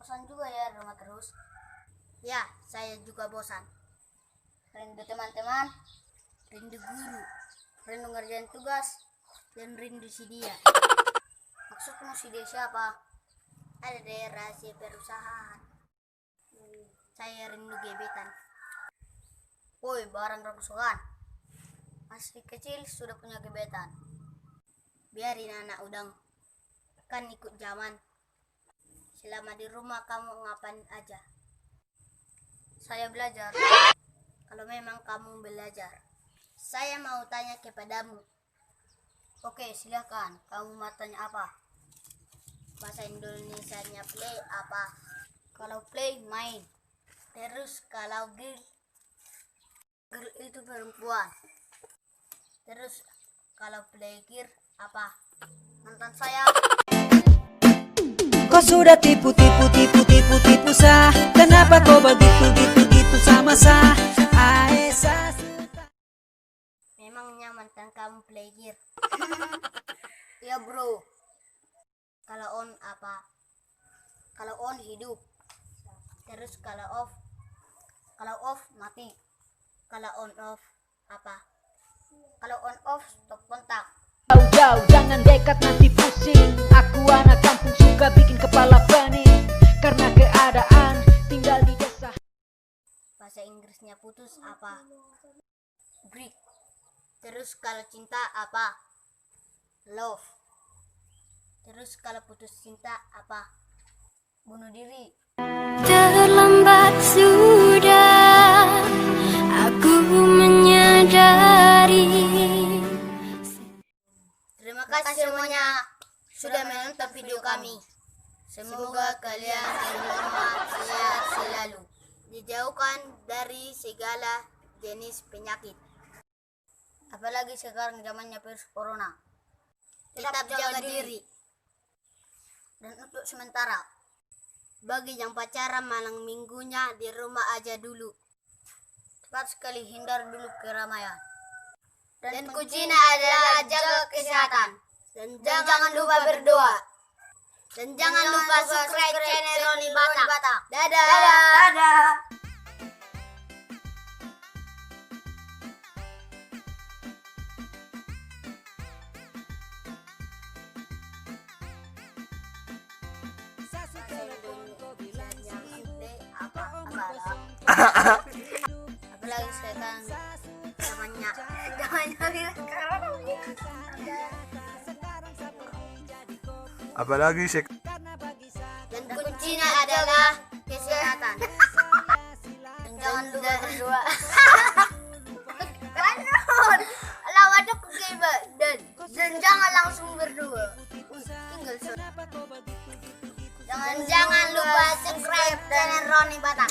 Bosan juga ya rumah terus. Ya, saya juga bosan. Rindu teman-teman, rindu guru, rindu ngerjain tugas, dan rindu si dia. Maksudmu si dia siapa? Ada deh rahasia perusahaan. Saya rindu gebetan. Woi, barang rongsokan. Masih kecil sudah punya gebetan. Biarin anak udang, kan ikut zaman. Selama di rumah kamu ngapain aja? Saya belajar. Kalau memang kamu belajar, saya mau tanya kepadamu. Oke, silakan. Kamu mau tanya apa? Bahasa Indonesianya play apa? Kalau play main. Terus kalau girl itu perempuan. Terus kalau play gear apa? Mantan saya. Kau sudah tipu sah. Kenapa kau begitu sama sah? Aesa suka. Memangnya mantan kamu play gear? Ya bro. Kalau on apa? Kalau on hidup. Terus kalau off mati. Kalau on off apa? Kalau on off stop kontak. Jauh, jangan dekat nanti pusing. Aku anak kampung suka bikin kepala pening. Karena keadaan tinggal di desa. Bahasa Inggrisnya putus apa? Break. Terus kalau cinta apa? Love. Terus kalau putus cinta apa? Bunuh diri. Terlambat sudah aku menyadari. Terima kasih semuanya sudah menonton video kami. Semoga kalian selamat sehat selalu, dijauhkan dari segala jenis penyakit. Apalagi sekarang zamannya virus corona. Tetap jaga diri. Dan untuk sementara, bagi yang pacaran malam minggunya di rumah aja dulu. Cepat sekali hindar dulu keramaian. Dan kuncinya adalah jaga kesehatan. Dan jangan lupa berdoa. Dan jangan lupa subscribe channel Roni Batak. Dadah. Dadah. Apalagi sekarang zamannya Apalagi dan kuncinya adalah kesehatan. Dan jangan lupa berdoa. Lawan aku dan jangan langsung berdoa. Tinggal jangan lupa subscribe channel Roni Batak.